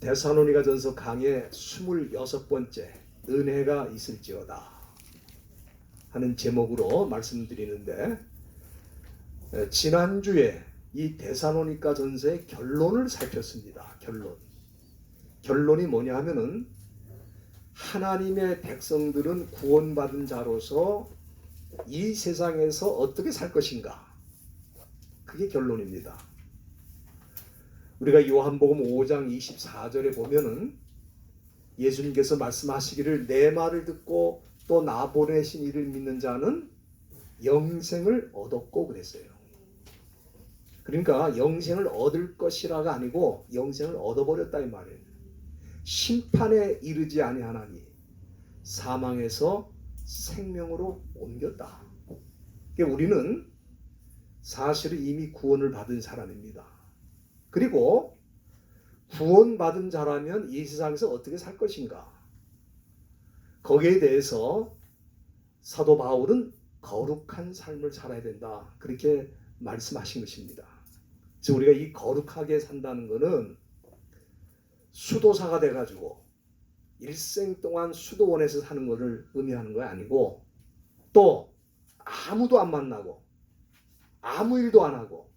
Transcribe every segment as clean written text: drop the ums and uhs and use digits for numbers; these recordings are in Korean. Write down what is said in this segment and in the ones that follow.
데살로니가전서 강의 26번째 은혜가 있을지어다 하는 제목으로 말씀드리는데, 지난주에 이 데살로니가전서의 결론을 살폈습니다. 결론이 뭐냐 하면은 하나님의 백성들은 구원받은 자로서 이 세상에서 어떻게 살 것인가, 그게 결론입니다. 우리가 요한복음 5장 24절에 보면은 예수님께서 말씀하시기를 내 말을 듣고 또 나 보내신 이를 믿는 자는 영생을 얻었고 그랬어요. 그러니까 영생을 얻을 것이라가 아니고 영생을 얻어버렸다 이 말이에요. 심판에 이르지 아니하나니 사망에서 생명으로 옮겼다. 그러니까 우리는 사실은 이미 구원을 받은 사람입니다. 그리고 구원받은 자라면 이 세상에서 어떻게 살 것인가, 거기에 대해서 사도 바울은 거룩한 삶을 살아야 된다, 그렇게 말씀하신 것입니다. 그래서 우리가 이 거룩하게 산다는 것은 수도사가 돼가지고 일생 동안 수도원에서 사는 것을 의미하는 거 아니고, 또 아무도 안 만나고 아무 일도 안 하고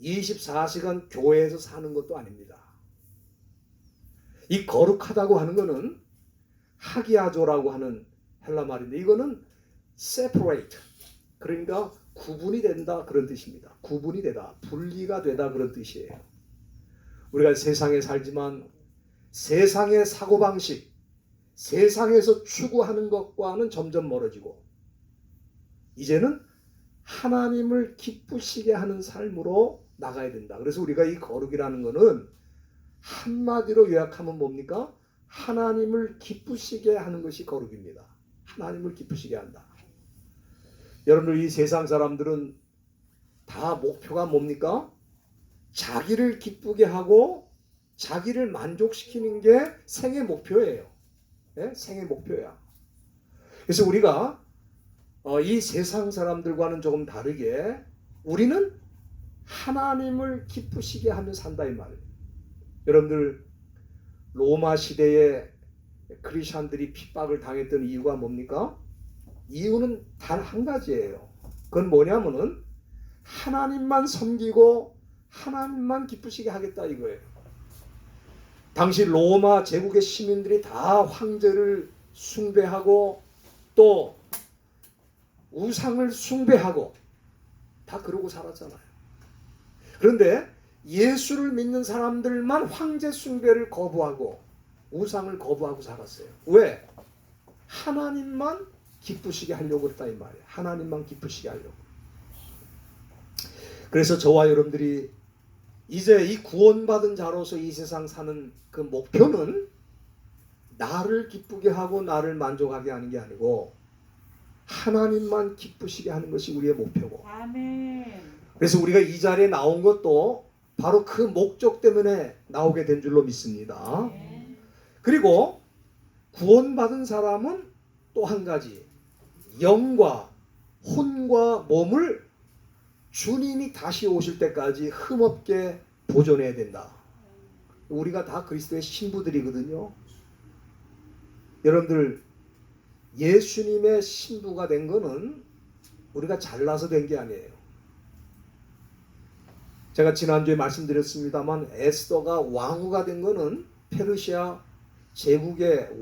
24시간 교회에서 사는 것도 아닙니다. 이 거룩하다고 하는 것은 하기아조라고 하는 헬라 말인데, 이거는 separate, 그러니까 구분이 된다 그런 뜻입니다. 구분이 되다, 분리가 되다 그런 뜻이에요. 우리가 세상에 살지만 세상의 사고방식, 세상에서 추구하는 것과는 점점 멀어지고 이제는 하나님을 기쁘시게 하는 삶으로 나가야 된다. 그래서 우리가 이 거룩이라는 것은 한마디로 요약하면 뭡니까? 하나님을 기쁘시게 하는 것이 거룩입니다. 하나님을 기쁘시게 한다. 여러분들, 이 세상 사람들은 다 목표가 뭡니까? 자기를 기쁘게 하고 자기를 만족시키는 게 생의 목표예요. 네? 생의 목표야. 그래서 우리가 이 세상 사람들과는 조금 다르게 우리는 하나님을 기쁘시게 하며 산다 이 말이에요. 여러분들, 로마 시대에 크리스천들이 핍박을 당했던 이유가 뭡니까? 이유는 단 한 가지예요. 그건 뭐냐면은 하나님만 섬기고 하나님만 기쁘시게 하겠다 이거예요. 당시 로마 제국의 시민들이 다 황제를 숭배하고 또 우상을 숭배하고 다 그러고 살았잖아요. 그런데 예수를 믿는 사람들만 황제 숭배를 거부하고 우상을 거부하고 살았어요. 왜? 하나님만 기쁘시게 하려고 했다 이 말이에요. 하나님만 기쁘시게 하려고. 그래서 저와 여러분들이 이제 이 구원받은 자로서 이 세상 사는 그 목표는 나를 기쁘게 하고 나를 만족하게 하는 게 아니고 하나님만 기쁘시게 하는 것이 우리의 목표고. 아멘. 그래서 우리가 이 자리에 나온 것도 바로 그 목적 때문에 나오게 된 줄로 믿습니다. 네. 그리고 구원받은 사람은 또 한 가지, 영과 혼과 몸을 주님이 다시 오실 때까지 흠없게 보존해야 된다. 우리가 다 그리스도의 신부들이거든요. 여러분들, 예수님의 신부가 된 거는 우리가 잘나서 된 게 아니에요. 제가 지난주에 말씀드렸습니다만 에스더가 왕후가 된 거는, 페르시아 제국의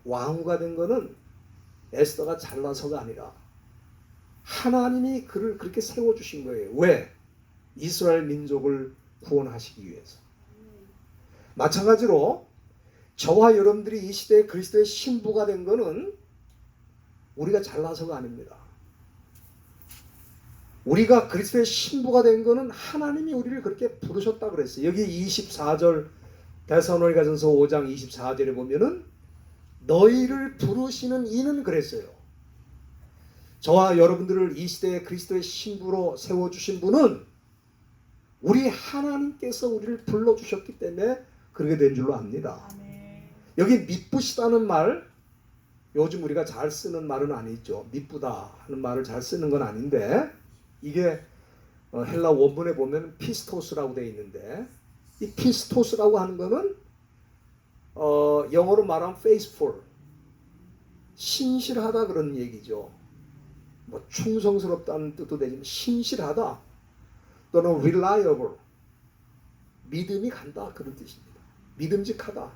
왕후가 된 거는 에스더가 잘나서가 아니라 하나님이 그를 그렇게 세워주신 거예요. 왜? 이스라엘 민족을 구원하시기 위해서. 마찬가지로 저와 여러분들이 이 시대에 그리스도의 신부가 된 거는 우리가 잘나서가 아닙니다. 우리가 그리스도의 신부가 된 거는 하나님이 우리를 그렇게 부르셨다 그랬어요. 여기 24절 데살로니가전서 5장 24절에 보면은 너희를 부르시는 이는 그랬어요. 저와 여러분들을 이 시대에 그리스도의 신부로 세워주신 분은 우리 하나님께서 우리를 불러주셨기 때문에 그렇게 된 줄로 압니다. 여기 미쁘시다는 말, 요즘 우리가 잘 쓰는 말은 아니죠. 미쁘다 하는 말을 잘 쓰는 건 아닌데, 이게 헬라 원문에 보면 피스토스라고 되어 있는데, 이 피스토스라고 하는 거는 영어로 말하면 faithful, 신실하다 그런 얘기죠. 뭐 충성스럽다는 뜻도 되지만 신실하다 또는 reliable, 믿음이 간다 그런 뜻입니다. 믿음직하다.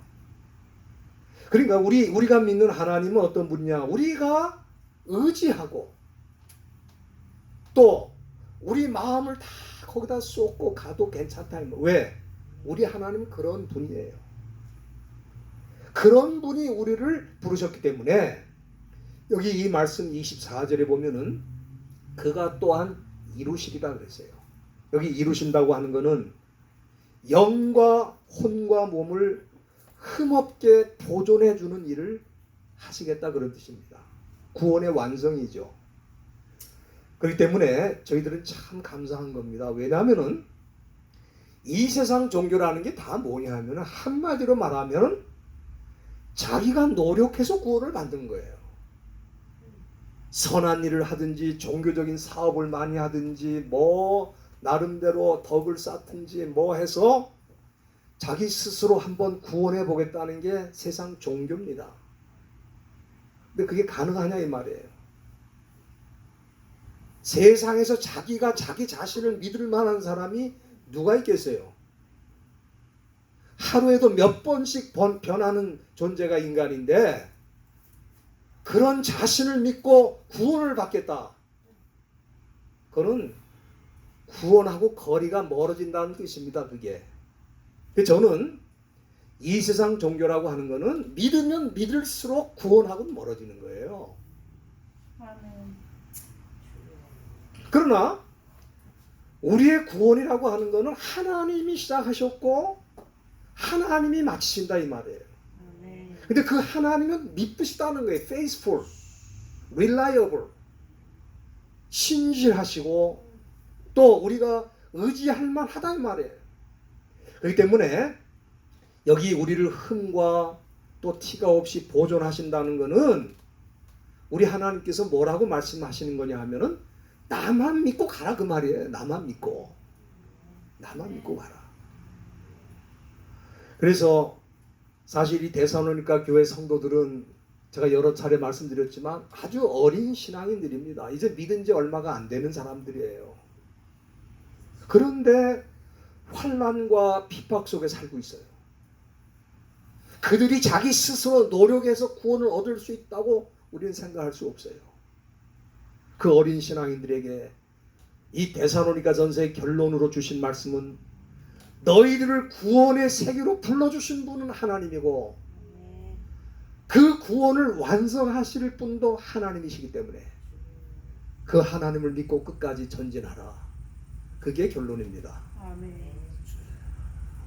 그러니까 우리가 믿는 하나님은 어떤 분이냐? 우리가 의지하고 또 우리 마음을 다 거기다 쏟고 가도 괜찮다. 왜? 우리 하나님은 그런 분이에요. 그런 분이 우리를 부르셨기 때문에 여기 이 말씀 24절에 보면은 그가 또한 이루시리라 그랬어요. 여기 이루신다고 하는 것은 영과 혼과 몸을 흠없게 보존해 주는 일을 하시겠다 그런 뜻입니다. 구원의 완성이죠. 그렇기 때문에 저희들은 참 감사한 겁니다. 왜냐하면은 이 세상 종교라는 게 다 뭐냐 하면은 한마디로 말하면 자기가 노력해서 구원을 만든 거예요. 선한 일을 하든지 종교적인 사업을 많이 하든지 뭐 나름대로 덕을 쌓든지 뭐 해서 자기 스스로 한번 구원해 보겠다는 게 세상 종교입니다. 근데 그게 가능하냐 이 말이에요. 세상에서 자기가 자기 자신을 믿을 만한 사람이 누가 있겠어요? 하루에도 몇 번씩 변하는 존재가 인간인데 그런 자신을 믿고 구원을 받겠다. 그거는 구원하고 거리가 멀어진다는 뜻입니다. 그게. 저는 이 세상 종교라고 하는 거는 믿으면 믿을수록 구원하고 멀어지는 거예요. 그러나 우리의 구원이라고 하는 거는 하나님이 시작하셨고 하나님이 마치신다 이 말이에요. 근데 그 하나님은 믿으시다는 거예요. faithful, reliable, 신실하시고 또 우리가 의지할 만하다 이 말이에요. 그렇기 때문에 여기 우리를 흠과 또 티가 없이 보존하신다는 것은 우리 하나님께서 뭐라고 말씀하시는 거냐 하면은 나만 믿고 가라 그 말이에요. 나만 믿고 가라. 그래서 사실 이 데살로니가 교회 성도들은 제가 여러 차례 말씀드렸지만 아주 어린 신앙인들입니다. 이제 믿은 지 얼마가 안 되는 사람들이에요. 그런데 환난과 핍박 속에 살고 있어요. 그들이 자기 스스로 노력해서 구원을 얻을 수 있다고 우리는 생각할 수 없어요. 그 어린 신앙인들에게 이 데살로니가 전서의 결론으로 주신 말씀은 너희들을 구원의 세계로 불러주신 분은 하나님이고 그 구원을 완성하실 분도 하나님이시기 때문에 그 하나님을 믿고 끝까지 전진하라. 그게 결론입니다.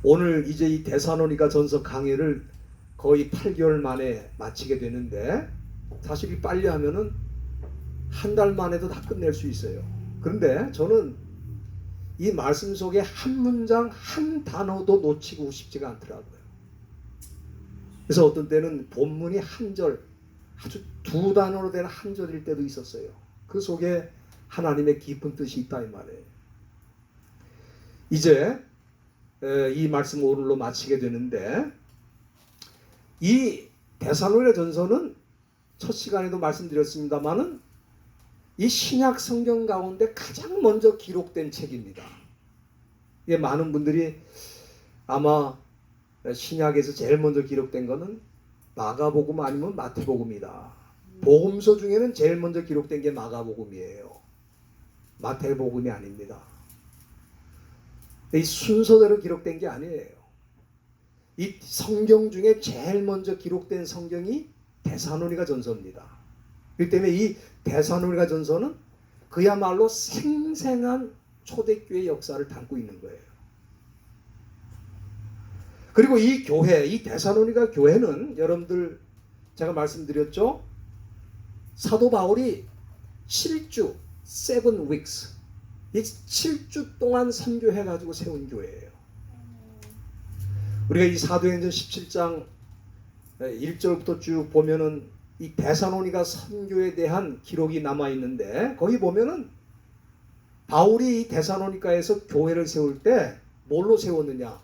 오늘 이제 이 데살로니가 전서 강의를 거의 8개월 만에 마치게 되는데 사실 이 빨리 하면은 한 달 만에도 다 끝낼 수 있어요. 그런데 저는 이 말씀 속에 한 문장 한 단어도 놓치고 싶지가 않더라고요. 그래서 어떤 때는 본문이 한 절, 아주 두 단어로 된 한 절일 때도 있었어요. 그 속에 하나님의 깊은 뜻이 있다 이 말이에요. 이제 이 말씀 오늘로 마치게 되는데 이 데살로니가 전서는 첫 시간에도 말씀드렸습니다마는 이 신약 성경 가운데 가장 먼저 기록된 책입니다. 이게 많은 분들이 아마 신약에서 제일 먼저 기록된 것은 마가복음 아니면 마태복음이다. 복음서 중에는 제일 먼저 기록된 게 마가복음이에요. 마태복음이 아닙니다. 이 순서대로 기록된 게 아니에요. 이 성경 중에 제일 먼저 기록된 성경이 데살로니가 전서입니다. 그렇기 때문에 이 데살로니가 전서는 그야말로 생생한 초대교회 역사를 담고 있는 거예요. 그리고 이 교회, 이 데살로니가 교회는 여러분들 제가 말씀드렸죠. 사도 바울이 7주, 7 weeks, 이 7주 동안 선교해가지고 세운 교회예요. 우리가 이 사도행전 17장 1절부터 쭉 보면은 이 데살로니가 선교에 대한 기록이 남아 있는데 거기 보면은 바울이 이 데살로니가에서 교회를 세울 때 뭘로 세웠느냐?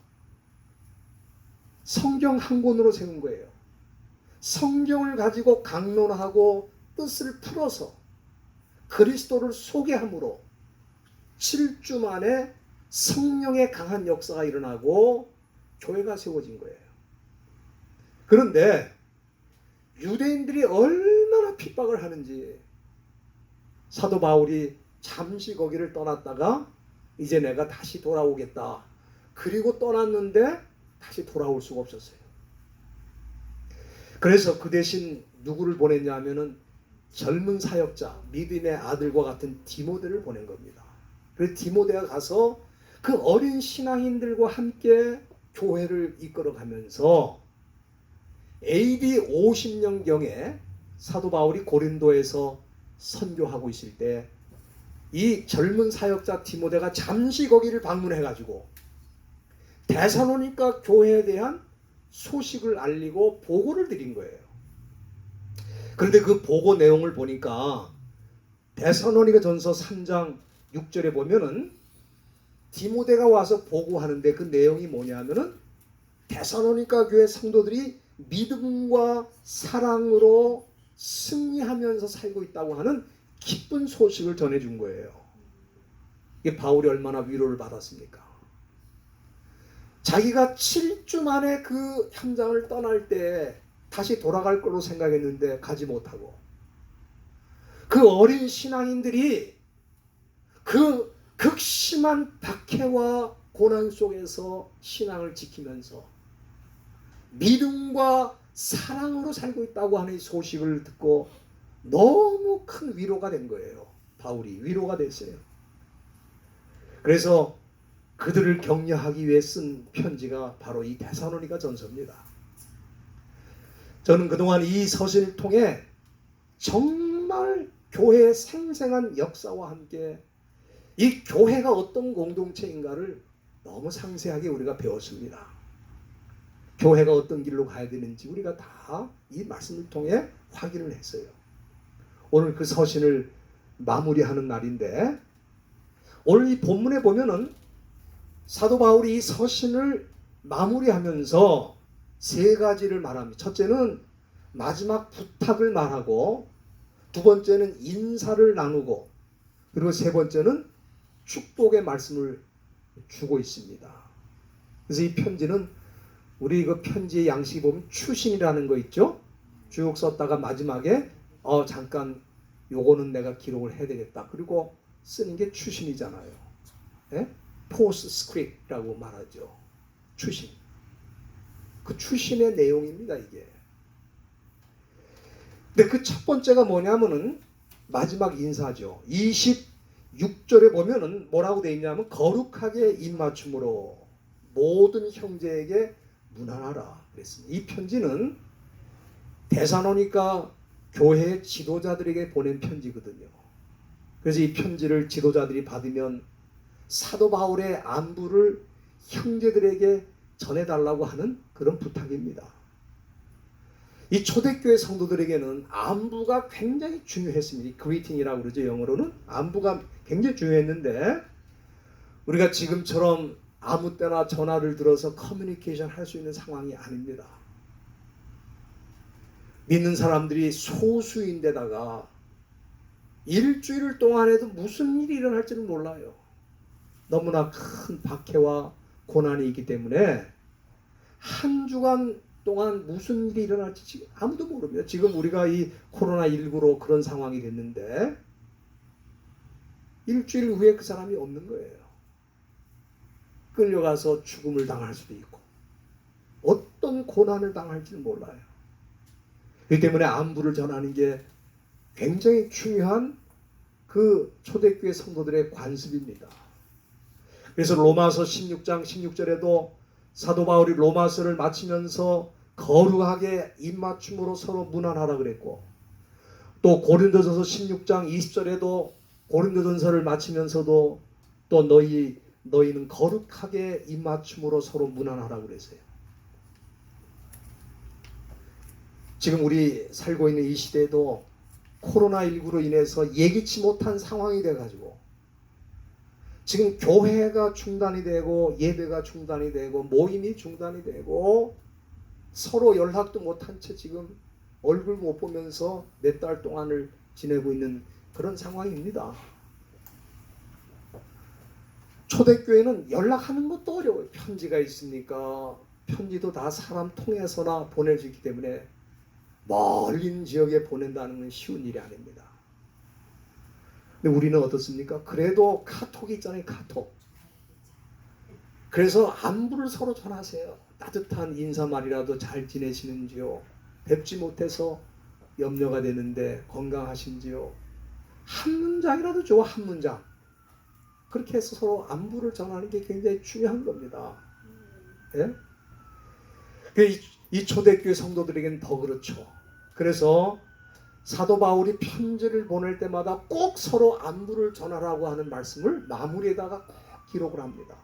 성경 한 권으로 세운 거예요. 성경을 가지고 강론하고 뜻을 풀어서 그리스도를 소개함으로 7주 만에 성령의 강한 역사가 일어나고 교회가 세워진 거예요. 그런데 유대인들이 얼마나 핍박을 하는지 사도 바울이 잠시 거기를 떠났다가 이제 내가 다시 돌아오겠다. 그리고 떠났는데 다시 돌아올 수가 없었어요. 그래서 그 대신 누구를 보냈냐 하면은 젊은 사역자, 믿음의 아들과 같은 디모데를 보낸 겁니다. 그래서 디모데가 가서 그 어린 신앙인들과 함께 교회를 이끌어가면서 AD 50년경에 사도 바울이 고린도에서 선교하고 있을 때 이 젊은 사역자 디모데가 잠시 거기를 방문해가지고 데살로니가 교회에 대한 소식을 알리고 보고를 드린 거예요. 그런데 그 보고 내용을 보니까 데살로니가 전서 3장 6절에 보면은 디모데가 와서 보고하는데 그 내용이 뭐냐면은 데살로니가 교회 성도들이 믿음과 사랑으로 승리하면서 살고 있다고 하는 기쁜 소식을 전해준 거예요. 이게 바울이 얼마나 위로를 받았습니까? 자기가 7주 만에 그 현장을 떠날 때 다시 돌아갈 걸로 생각했는데 가지 못하고 그 어린 신앙인들이 그 극심한 박해와 고난 속에서 신앙을 지키면서 믿음과 사랑으로 살고 있다고 하는 이 소식을 듣고 너무 큰 위로가 된 거예요. 바울이 위로가 됐어요. 그래서 그들을 격려하기 위해 쓴 편지가 바로 이 데살로니가 전서입니다. 저는 그동안 이 서신을 통해 정말 교회의 생생한 역사와 함께 이 교회가 어떤 공동체인가를 너무 상세하게 우리가 배웠습니다. 교회가 어떤 길로 가야 되는지 우리가 다 이 말씀을 통해 확인을 했어요. 오늘 그 서신을 마무리하는 날인데 오늘 이 본문에 보면은 사도 바울이 이 서신을 마무리하면서 세 가지를 말합니다. 첫째는 마지막 부탁을 말하고, 두 번째는 인사를 나누고, 그리고 세 번째는 축복의 말씀을 주고 있습니다. 그래서 이 편지는 우리 그 편지의 양식이 보면 추신이라는 거 있죠? 쭉 썼다가 마지막에 잠깐 요거는 내가 기록을 해야 되겠다. 그리고 쓰는 게 추신이잖아요. 예? 포스트스크립트라고 말하죠. 추신. 그 추신의 내용입니다, 이게. 근데 그 첫 번째가 뭐냐면은 마지막 인사죠. 26절에 보면은 뭐라고 되어 있냐면 거룩하게 입맞춤으로 모든 형제에게 문안하라 그랬습니다. 이 편지는 데살로니가 교회 지도자들에게 보낸 편지거든요. 그래서 이 편지를 지도자들이 받으면 사도 바울의 안부를 형제들에게 전해달라고 하는 그런 부탁입니다. 이 초대교회 성도들에게는 안부가 굉장히 중요했습니다. 그리팅이라고 그러죠. 영어로는 안부가 굉장히 중요했는데 우리가 지금처럼 아무 때나 전화를 들어서 커뮤니케이션 할 수 있는 상황이 아닙니다. 믿는 사람들이 소수인데다가 일주일 동안에도 무슨 일이 일어날지는 몰라요. 너무나 큰 박해와 고난이 있기 때문에 한 주간 동안 무슨 일이 일어날지 지금 아무도 모릅니다. 지금 우리가 이 코로나19로 그런 상황이 됐는데 일주일 후에 그 사람이 없는 거예요. 끌려가서 죽음을 당할 수도 있고 어떤 고난을 당할지는 몰라요. 그렇기 때문에 안부를 전하는 게 굉장히 중요한 그 초대교회 성도들의 관습입니다. 그래서 로마서 16장 16절에도 사도 바울이 로마서를 마치면서 거룩하게 입맞춤으로 서로 문안하라 그랬고, 또 고린도전서 16장 20절에도 고린도전서를 마치면서도 또 너희는 거룩하게 입맞춤으로 서로 문안하라 그랬어요. 지금 우리 살고 있는 이 시대에도 코로나19로 인해서 예기치 못한 상황이 돼가지고 지금 교회가 중단이 되고 예배가 중단이 되고 모임이 중단이 되고 서로 연락도 못한 채 지금 얼굴 못 보면서 몇 달 동안을 지내고 있는 그런 상황입니다. 초대교회는 연락하는 것도 어려워요. 편지가 있으니까 편지도 다 사람 통해서나 보내주기 때문에 멀린 지역에 보낸다는 건 쉬운 일이 아닙니다. 근데 우리는 어떻습니까? 그래도 카톡이 있잖아요. 카톡. 그래서 안부를 서로 전하세요. 따뜻한 인사말이라도 잘 지내시는지요? 뵙지 못해서 염려가 되는데 건강하신지요? 한 문장이라도 좋아. 한 문장. 그렇게 해서 서로 안부를 전하는 게 굉장히 중요한 겁니다. 예? 이 초대교회 성도들에게는 더 그렇죠. 그래서 사도 바울이 편지를 보낼 때마다 꼭 서로 안부를 전하라고 하는 말씀을 마무리에다가 꼭 기록을 합니다.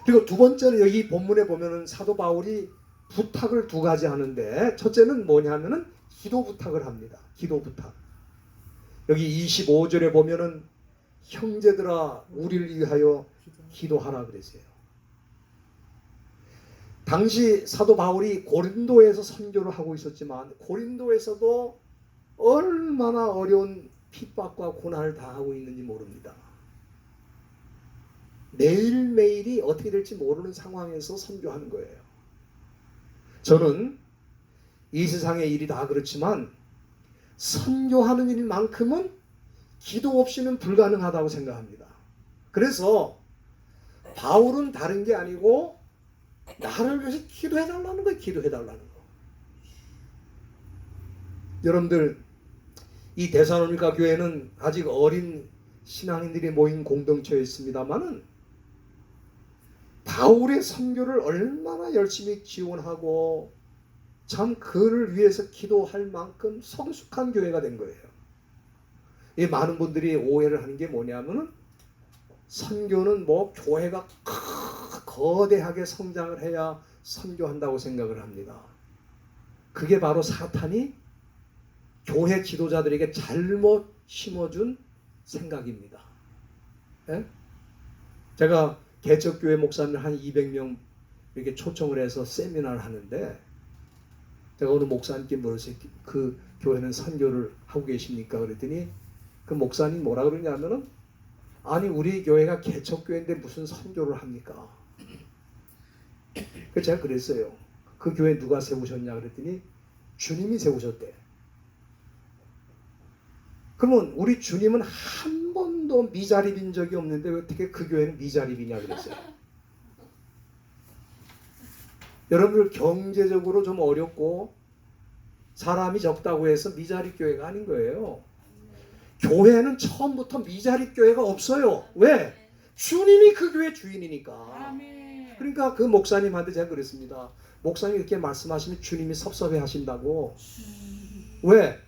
그리고 두 번째는 여기 본문에 보면은 사도 바울이 부탁을 두 가지 하는데, 첫째는 뭐냐면은 기도 부탁을 합니다. 기도 부탁. 여기 25절에 보면은 형제들아 우리를 위하여 기도하라 그랬어요. 당시 사도 바울이 고린도에서 선교를 하고 있었지만 고린도에서도 얼마나 어려운 핍박과 고난을 당하고 있는지 모릅니다. 매일매일이 어떻게 될지 모르는 상황에서 선교하는 거예요. 저는 이 세상의 일이 다 그렇지만 선교하는 일만큼은 기도 없이는 불가능하다고 생각합니다. 그래서 바울은 다른 게 아니고 나를 위해서 기도해달라는 거예요. 기도해달라는 거. 여러분들, 이 데살로니가 교회는 아직 어린 신앙인들이 모인 공동체였습니다만은 바울의 선교를 얼마나 열심히 지원하고 참 그를 위해서 기도할 만큼 성숙한 교회가 된 거예요. 이 많은 분들이 오해를 하는 게 뭐냐면은 선교는 뭐 교회가 거대하게 성장을 해야 선교한다고 생각을 합니다. 그게 바로 사탄이 교회 지도자들에게 잘못 심어준 생각입니다. 예? 제가 개척교회 목사님 한 200명 이렇게 초청을 해서 세미나를 하는데 제가 어느 목사님께 물었어요. 그 교회는 선교를 하고 계십니까? 그랬더니 그 목사님 뭐라 그러냐면은 아니 우리 교회가 개척교회인데 무슨 선교를 합니까? 그래서 제가 그랬어요. 그 교회 누가 세우셨냐 그랬더니 주님이 세우셨대. 그러면 우리 주님은 한 번도 미자립인 적이 없는데 어떻게 그 교회는 미자립이냐 그랬어요. 여러분들 경제적으로 좀 어렵고 사람이 적다고 해서 미자립 교회가 아닌 거예요. 교회는 처음부터 미자립 교회가 없어요. 왜? 주님이 그 교회 주인이니까. 그러니까 그 목사님한테 제가 그랬습니다. 목사님이 이렇게 말씀하시면 주님이 섭섭해 하신다고. 왜?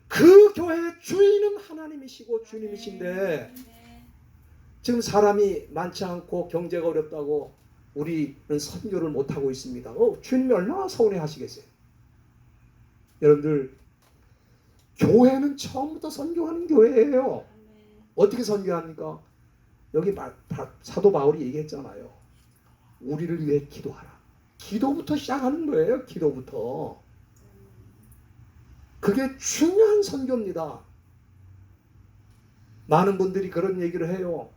그 교회의 주인은 하나님이시고 주님이신데 지금 사람이 많지 않고 경제가 어렵다고 우리는 선교를 못하고 있습니다. 주님이 얼마나 서운해 하시겠어요. 여러분들, 교회는 처음부터 선교하는 교회예요. 어떻게 선교합니까? 여기 사도 바울이 얘기했잖아요. 우리를 위해 기도하라. 기도부터 시작하는 거예요. 기도부터. 그게 중요한 선교입니다. 많은 분들이 그런 얘기를 해요.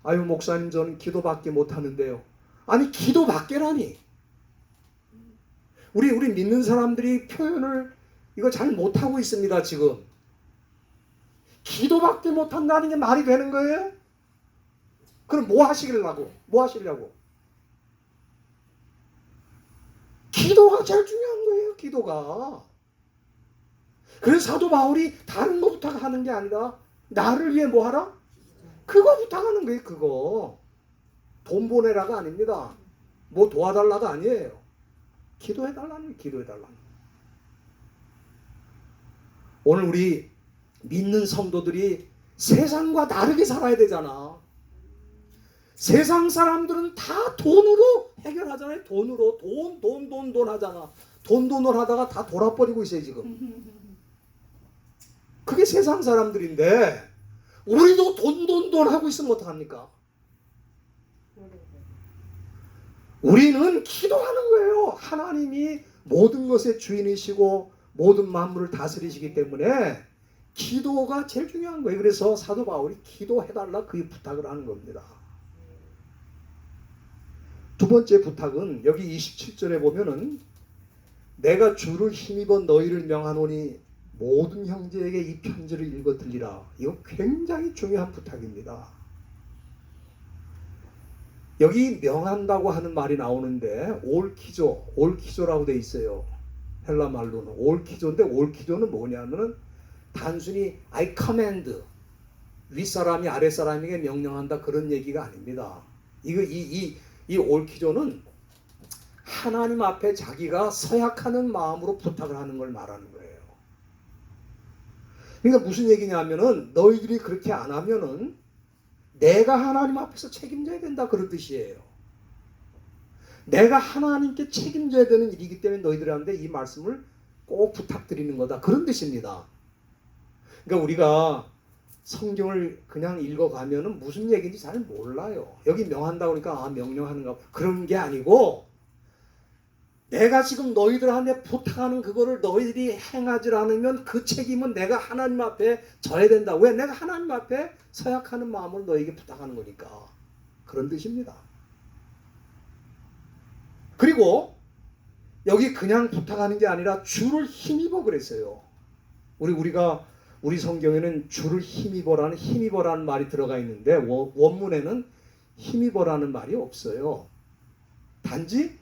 아유 목사님 저는 기도밖에 못하는데요. 아니 기도밖에라니. 우리 믿는 사람들이 표현을 이거 잘 못하고 있습니다. 지금. 기도밖에 못한다는 게 말이 되는 거예요? 그럼 뭐 하시려고? 뭐 하시려고? 기도가 제일 중요한 거예요. 기도가. 그래서 사도 바울이 다른 거 부탁하는 게 아니라 나를 위해 뭐 하라? 그거 부탁하는 거예요. 그거. 돈 보내라가 아닙니다. 뭐 도와달라가 아니에요. 기도해달라는 거예요. 기도해달라는 거예요. 오늘 우리 믿는 성도들이 세상과 다르게 살아야 되잖아. 세상 사람들은 다 돈으로 해결하잖아요. 돈으로. 돈 하잖아. 돈을 하다가 다 돌아버리고 있어요 지금. 그게 세상 사람들인데 우리도 돈 하고 있으면 어떡합니까? 우리는 기도하는 거예요. 하나님이 모든 것의 주인이시고 모든 만물을 다스리시기 때문에 기도가 제일 중요한 거예요. 그래서 사도 바울이 기도해달라 그 부탁을 하는 겁니다. 두 번째 부탁은 여기 27절에 보면은 내가 주를 힘입어 너희를 명하노니 모든 형제에게 이 편지를 읽어 들리라. 이거 굉장히 중요한 부탁입니다. 여기 명한다고 하는 말이 나오는데 올키조라고 돼 있어요. 헬라 말로는 올키조인데 올키조는 뭐냐면은 단순히 I command 윗사람이 아랫사람에게 명령한다 그런 얘기가 아닙니다. 이 올키조는 하나님 앞에 자기가 서약하는 마음으로 부탁을 하는 걸 말하는 거예요. 그러니까 무슨 얘기냐면은 너희들이 그렇게 안 하면은 내가 하나님 앞에서 책임져야 된다 그런 뜻이에요. 내가 하나님께 책임져야 되는 일이기 때문에 너희들한테 이 말씀을 꼭 부탁드리는 거다 그런 뜻입니다. 그러니까 우리가 성경을 그냥 읽어가면은 무슨 얘기인지 잘 몰라요. 여기 명한다고 그러니까 명령하는가 그런 게 아니고 내가 지금 너희들한테 부탁하는 그거를 너희들이 행하지 않으면 그 책임은 내가 하나님 앞에 져야 된다. 왜? 내가 하나님 앞에 서약하는 마음을 너희에게 부탁하는 거니까. 그런 뜻입니다. 그리고 여기 그냥 부탁하는 게 아니라 주를 힘입어 그랬어요. 우리 성경에는 주를 힘입어라는 말이 들어가 있는데 원문에는 힘입어라는 말이 없어요. 단지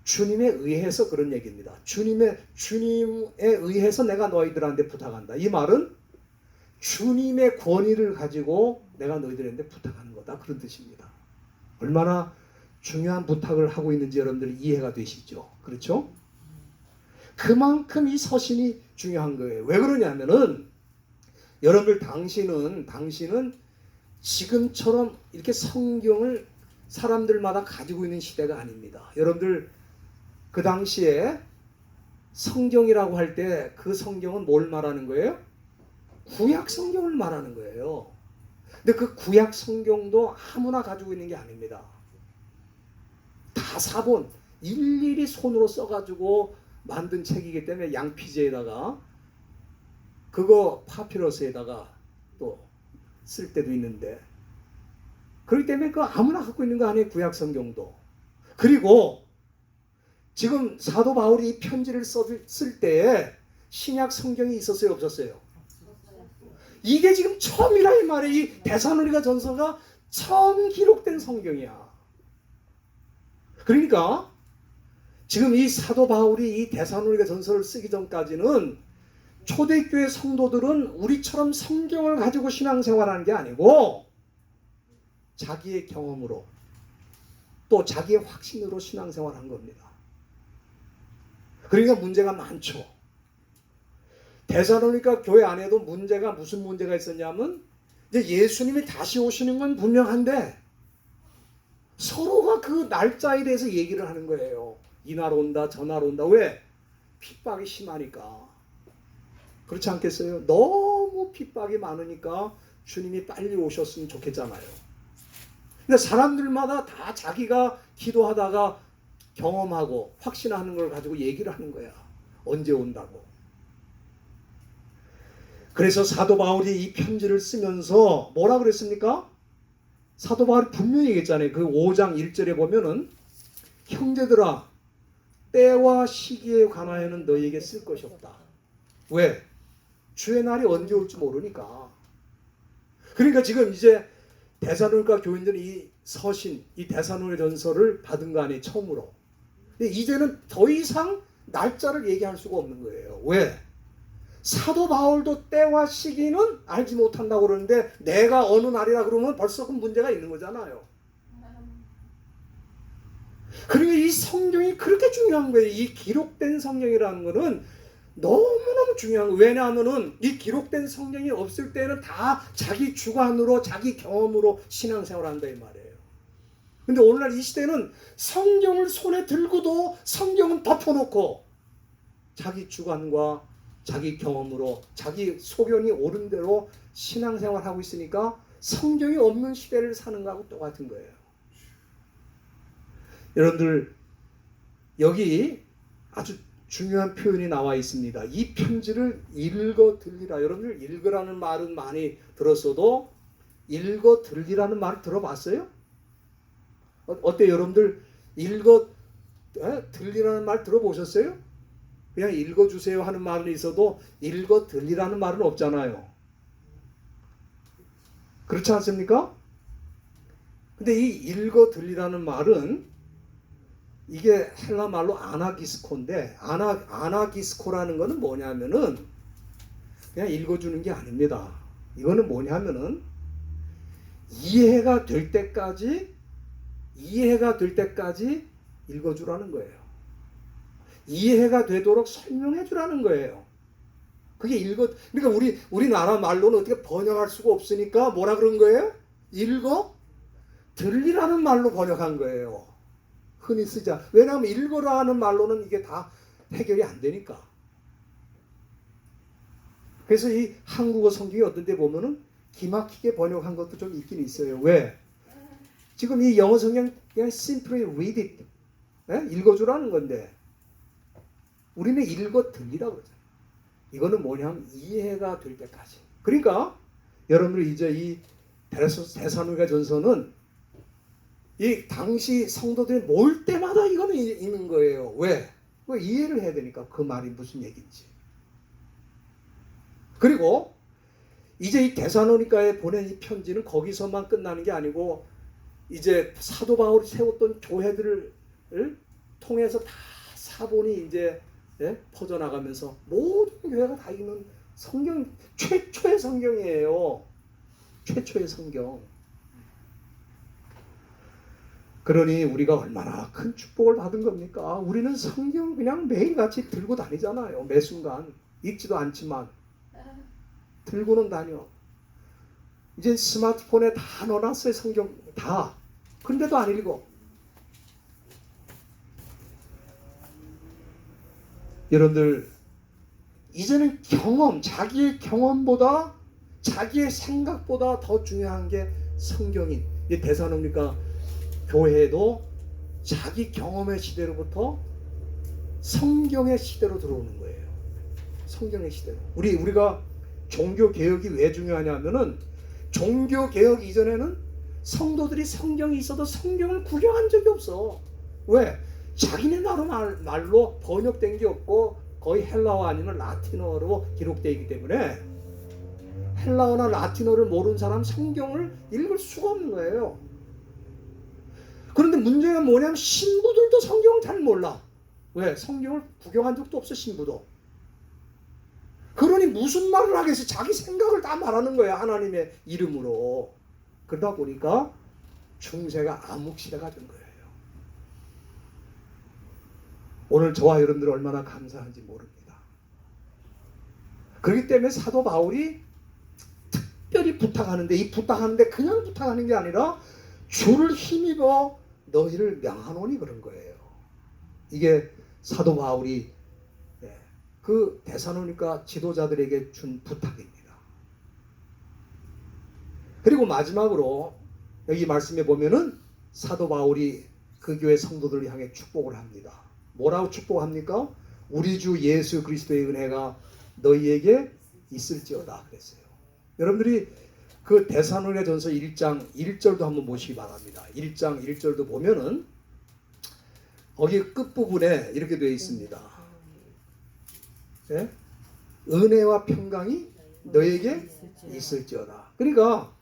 주님에 의해서 그런 얘기입니다. 주님에 의해서 내가 너희들한테 부탁한다. 이 말은 주님의 권위를 가지고 내가 너희들한테 부탁하는 거다. 그런 뜻입니다. 얼마나 중요한 부탁을 하고 있는지 여러분들이 이해가 되시죠? 그렇죠? 그만큼 이 서신이 중요한 거예요. 왜 그러냐면은 여러분들 당신은 지금처럼 이렇게 성경을 사람들마다 가지고 있는 시대가 아닙니다. 여러분들 그 당시에 성경이라고 할 때 그 성경은 뭘 말하는 거예요? 구약 성경을 말하는 거예요. 근데 그 구약 성경도 아무나 가지고 있는 게 아닙니다. 다 사본 일일이 손으로 써가지고 만든 책이기 때문에 양피지에다가 그거 파피러스에다가 또 쓸 때도 있는데 그렇기 때문에 그 아무나 갖고 있는 거 아니에요. 구약 성경도. 그리고 지금 사도 바울이 이 편지를 쓸 때에 신약 성경이 있었어요? 없었어요? 이게 지금 처음이라 이 말이에요. 이 데살로니가 전서가 처음 기록된 성경이야. 그러니까 지금 이 사도 바울이 이 데살로니가 전서를 쓰기 전까지는 초대교회 성도들은 우리처럼 성경을 가지고 신앙생활하는 게 아니고 자기의 경험으로 또 자기의 확신으로 신앙생활한 겁니다. 그러니까 문제가 많죠. 데살로니가 교회 안에도 무슨 문제가 있었냐면 이제 예수님이 다시 오시는 건 분명한데 서로가 그 날짜에 대해서 얘기를 하는 거예요. 이날 온다 저날 온다. 왜? 핍박이 심하니까. 그렇지 않겠어요? 너무 핍박이 많으니까 주님이 빨리 오셨으면 좋겠잖아요. 근데 사람들마다 다 자기가 기도하다가 경험하고 확신하는 걸 가지고 얘기를 하는 거야. 언제 온다고. 그래서 사도 바울이 이 편지를 쓰면서 뭐라 그랬습니까? 사도 바울이 분명히 얘기했잖아요. 그 5장 1절에 보면은 형제들아 때와 시기에 관하여는 너희에게 쓸 것이 없다. 왜? 주의 날이 언제 올지 모르니까. 그러니까 지금 이제 데살로니가 교인들이 이 서신, 이 데살로니가 전서를 받은 거 아니에요. 처음으로. 근데 이제는 더 이상 날짜를 얘기할 수가 없는 거예요. 왜? 사도 바울도 때와 시기는 알지 못한다고 그러는데 내가 어느 날이라 그러면 벌써 그 문제가 있는 거잖아요. 그러니까 이 성경이 그렇게 중요한 거예요. 이 기록된 성경이라는 거는 너무너무 중요한 거예요. 왜냐하면 이 기록된 성경이 없을 때는 다 자기 주관으로 자기 경험으로 신앙생활을 한다 이 말이에요. 근데 오늘날 이 시대는 성경을 손에 들고도 성경은 덮어놓고 자기 주관과 자기 경험으로 자기 소견이 옳은 대로 신앙생활하고 있으니까 성경이 없는 시대를 사는 거하고 똑같은 거예요. 여러분들 여기 아주 중요한 표현이 나와 있습니다. 이 편지를 읽어 들리라. 여러분들 읽으라는 말은 많이 들었어도 읽어 들리라는 말 들어봤어요? 어때요? 여러분들 읽어 들리라는 말 들어보셨어요? 그냥 읽어주세요 하는 말은 있어도 읽어 들리라는 말은 없잖아요. 그렇지 않습니까? 근데 이 읽어 들리라는 말은 이게 헬라 말로 아나기스코인데 아나기스코라는 거는 뭐냐면은 그냥 읽어주는 게 아닙니다. 이거는 뭐냐면은 이해가 될 때까지 읽어주라는 거예요. 이해가 되도록 설명해 주라는 거예요. 그게 그러니까 우리나라 말로는 어떻게 번역할 수가 없으니까 뭐라 그런 거예요? 읽어 들리라는 말로 번역한 거예요. 흔히 쓰자. 왜냐하면 읽어라 하는 말로는 이게 다 해결이 안 되니까. 그래서 이 한국어 성경이 어떤 데 보면은 기막히게 번역한 것도 좀 있긴 있어요. 왜? 지금 이 영어 성경 그냥 simply read it. 읽어주라는 건데 우리는 읽어 들리라고 그러잖아요. 이거는 뭐냐면 이해가 될 때까지. 그러니까 여러분들 이제 이 데살로니가 전서는 이 당시 성도들이 모일 때마다 이거는 읽는 거예요. 왜? 이해를 해야 되니까 그 말이 무슨 얘기인지. 그리고 이제 이 데살로니가에 보낸 이 편지는 거기서만 끝나는 게 아니고 이제 사도 바울이 세웠던 교회들을 통해서 다 사본이 이제 퍼져나가면서 모든 교회가 다 읽는 성경, 최초의 성경이에요. 최초의 성경. 그러니 우리가 얼마나 큰 축복을 받은 겁니까? 우리는 성경 그냥 매일같이 들고 다니잖아요. 매 순간 읽지도 않지만 들고는 다녀. 이제 스마트폰에 다 넣어놨어요. 성경 다. 근데도 안 읽어. 여러분들 이제는 자기의 경험보다 자기의 생각보다 더 중요한 게 성경인. 이 데살로니가 교회도 자기 경험의 시대로부터 성경의 시대로 들어오는 거예요. 성경의 시대로. 우리가 종교 개혁이 왜 중요하냐면은 종교 개혁 이전에는 성도들이 성경이 있어도 성경을 구경한 적이 없어. 왜? 자기네 나라 말로 번역된 게 없고 거의 헬라어 아니면 라틴어로 기록되어 있기 때문에 헬라어나 라틴어를 모르는 사람 성경을 읽을 수가 없는 거예요. 그런데 문제가 뭐냐면 신부들도 성경을 잘 몰라. 왜? 성경을 구경한 적도 없어 신부도. 그러니 무슨 말을 하겠어. 자기 생각을 다 말하는 거야. 하나님의 이름으로. 그러다 보니까 중세가 암흑시대가 된 거예요. 오늘 저와 여러분들 얼마나 감사한지 모릅니다. 그렇기 때문에 사도 바울이 특별히 부탁하는데 이 부탁하는데 그냥 부탁하는 게 아니라 주를 힘입어 너희를 명하노니 그런 거예요. 이게 사도 바울이 그 데살로니가 지도자들에게 준 부탁입니다. 그리고 마지막으로 여기 말씀에 보면은 사도 바울이 그 교회 성도들을 향해 축복을 합니다. 뭐라고 축복합니까? 우리 주 예수 그리스도의 은혜가 너희에게 있을지어다 그랬어요. 여러분들이 그 데살로니가 전서 1장 1절도 한번 보시기 바랍니다. 1장 1절도 보면은 거기 끝부분에 이렇게 되어 있습니다. 네? 은혜와 평강이 너에게 있을지어다. 그러니까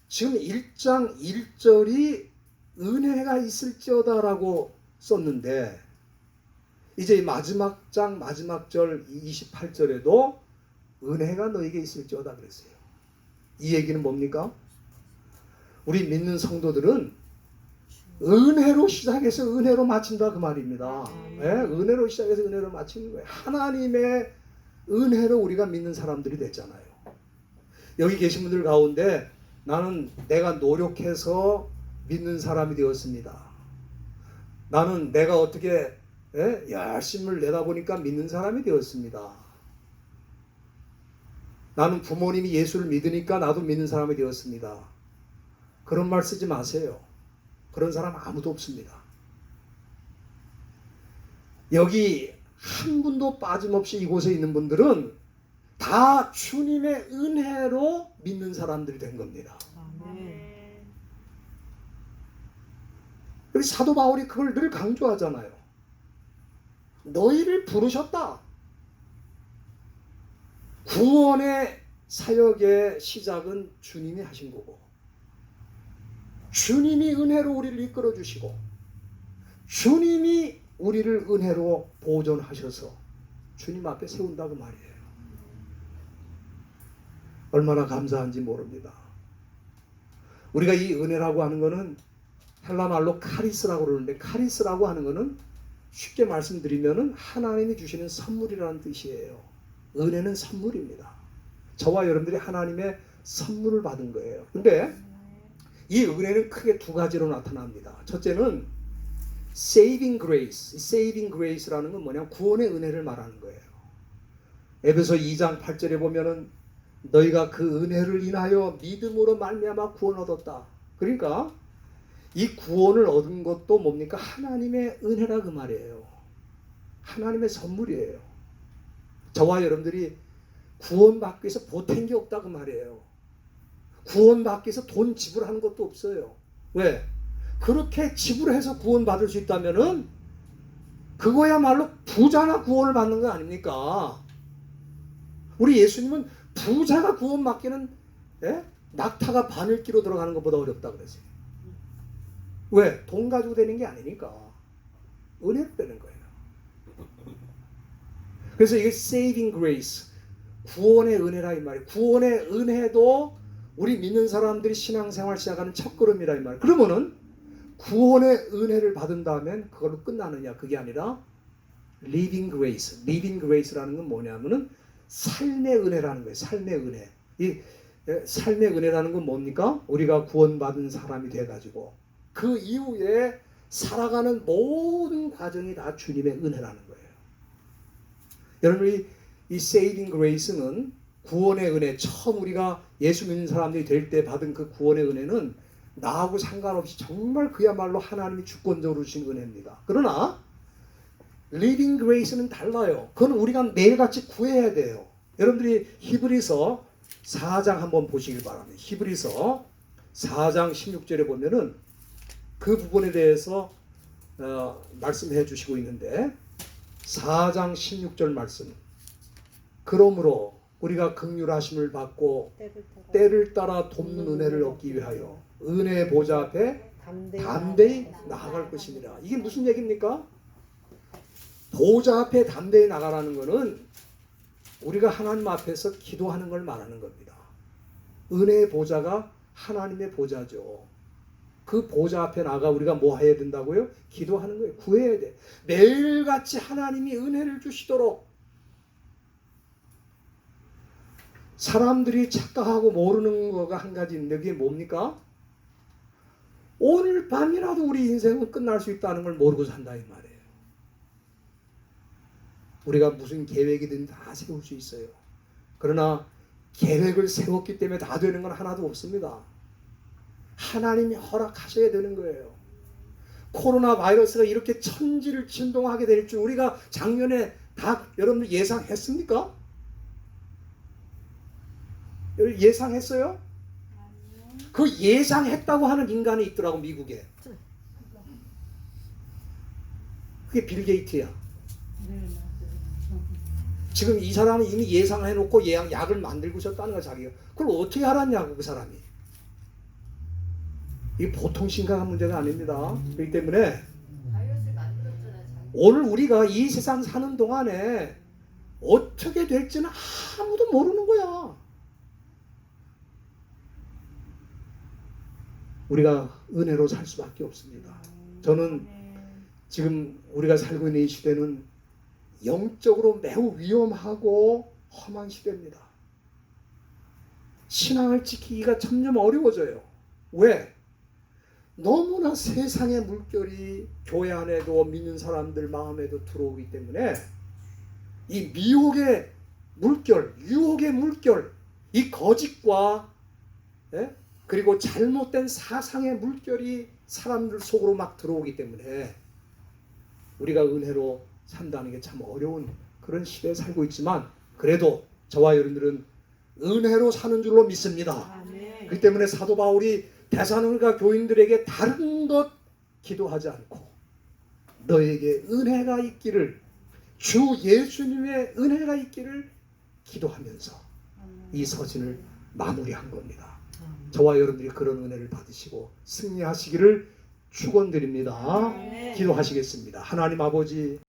지금 1장 1절이 은혜가 있을지어다라고 썼는데 이제 마지막 장 마지막 절 28절에도 은혜가 너에게 있을지어다 그랬어요. 이 얘기는 뭡니까? 우리 믿는 성도들은 은혜로 시작해서 은혜로 마친다 그 말입니다. 은혜로 시작해서 은혜로 마치는 거예요. 하나님의 은혜로 우리가 믿는 사람들이 됐잖아요. 여기 계신 분들 가운데 나는 내가 노력해서 믿는 사람이 되었습니다. 나는 내가 어떻게 열심을 내다보니까 믿는 사람이 되었습니다. 나는 부모님이 예수를 믿으니까 나도 믿는 사람이 되었습니다. 그런 말 쓰지 마세요. 그런 사람 아무도 없습니다. 여기 한 분도 빠짐없이 이곳에 있는 분들은 다 주님의 은혜로 믿는 사람들이 된 겁니다. 그래서 사도 바울이 그걸 늘 강조하잖아요. 너희를 부르셨다. 구원의 사역의 시작은 주님이 하신 거고, 주님이 은혜로 우리를 이끌어 주시고, 주님이 우리를 은혜로 보존하셔서 주님 앞에 세운다고 말이에요. 얼마나 감사한지 모릅니다. 우리가 이 은혜라고 하는 것은 헬라 말로 카리스라고 그러는데, 카리스라고 하는 것은 쉽게 말씀드리면은 하나님이 주시는 선물이라는 뜻이에요. 은혜는 선물입니다. 저와 여러분들이 하나님의 선물을 받은 거예요. 근데 이 은혜는 크게 두 가지로 나타납니다. 첫째는 saving grace. saving grace라는 건 뭐냐면 구원의 은혜를 말하는 거예요. 에베소 2장 8절에 보면은 너희가 그 은혜를 인하여 믿음으로 말미암아 구원 얻었다. 그러니까 이 구원을 얻은 것도 뭡니까? 하나님의 은혜라 그 말이에요. 하나님의 선물이에요. 저와 여러분들이 구원받기 위해서 보탠 게 없다 그 말이에요. 구원받기 위해서 돈 지불하는 것도 없어요. 왜? 그렇게 지불해서 구원받을 수 있다면은 그거야말로 부자나 구원을 받는 거 아닙니까? 우리 예수님은 부자가 구원받기는 낙타가 바늘 끼로 들어가는 것보다 어렵다 그랬어요. 왜? 돈 가지고 되는 게 아니니까 은혜로 되는 거예요. 그래서 이게 saving grace, 구원의 은혜라 이 말이에요. 구원의 은혜도 우리 믿는 사람들이 신앙생활 시작하는 첫걸음이라 이 말이에요. 그러면은 구원의 은혜를 받은 다음엔 그걸로 끝나느냐? 그게 아니라 living grace. living grace라는 건 뭐냐면은 삶의 은혜라는 거예요. 삶의 은혜. 이 삶의 은혜라는 건 뭡니까? 우리가 구원받은 사람이 돼가지고 그 이후에 살아가는 모든 과정이 다 주님의 은혜라는 거예요. 여러분이 이 saving grace는 구원의 은혜, 처음 우리가 예수 믿는 사람들이 될 때 받은 그 구원의 은혜는 나하고 상관없이 정말 그야말로 하나님이 주권적으로 주신 은혜입니다. 그러나 living grace는 달라요. 그건 우리가 매일같이 구해야 돼요. 여러분들이 히브리서 4장 한번 보시길 바랍니다. 히브리서 4장 16절에 보면은 그 부분에 대해서 말씀해 주시고 있는데 4장 16절 말씀. 그러므로 우리가 긍휼하심을 받고 때를 따라 돕는 은혜를 얻기 위하여 은혜의 보좌 앞에 담대히 나아갈 것입니다. 이게 무슨 얘기입니까? 보좌 앞에 담대히 나가라는 것은 우리가 하나님 앞에서 기도하는 걸 말하는 겁니다. 은혜의 보좌가 하나님의 보좌죠. 그 보좌 앞에 나가 우리가 뭐 해야 된다고요? 기도하는 거예요. 구해야 돼. 매일같이 하나님이 은혜를 주시도록. 사람들이 착각하고 모르는 거가 한 가지 있는데 그게 뭡니까? 오늘 밤이라도 우리 인생은 끝날 수 있다는 걸 모르고 산다 이 말이에요. 우리가 무슨 계획이든 다 세울 수 있어요. 그러나 계획을 세웠기 때문에 다 되는 건 하나도 없습니다. 하나님이 허락하셔야 되는 거예요. 코로나 바이러스가 이렇게 천지를 진동하게 될 줄 우리가 작년에 다 여러분들 예상했습니까? 예상했어요? 그 예상했다고 하는 인간이 있더라고 미국에. 그게 빌 게이트야. 지금 이 사람은 이미 예상해놓고 약을 만들고 있었다는 거야 자기가. 그걸 어떻게 알았냐고 그 사람이. 이게 보통 심각한 문제가 아닙니다. 그렇기 때문에 오늘 우리가 이 세상 사는 동안에 어떻게 될지는 아무도 모르는 거야. 우리가 은혜로 살 수밖에 없습니다. 저는 지금 우리가 살고 있는 이 시대는 영적으로 매우 위험하고 험한 시대입니다. 신앙을 지키기가 점점 어려워져요. 왜? 너무나 세상의 물결이 교회 안에도 믿는 사람들 마음에도 들어오기 때문에 이 미혹의 물결, 유혹의 물결, 이 거짓과 그리고 잘못된 사상의 물결이 사람들 속으로 막 들어오기 때문에 우리가 은혜로 산다는 게 참 어려운 그런 시대에 살고 있지만 그래도 저와 여러분들은 은혜로 사는 줄로 믿습니다. 그렇기 때문에 사도 바울이 데살로니가 교인들에게 다른 것 기도하지 않고 너에게 은혜가 있기를, 주 예수님의 은혜가 있기를 기도하면서 이 서신을 마무리한 겁니다. 저와 여러분들이 그런 은혜를 받으시고 승리하시기를 축원드립니다. 기도하시겠습니다. 하나님 아버지,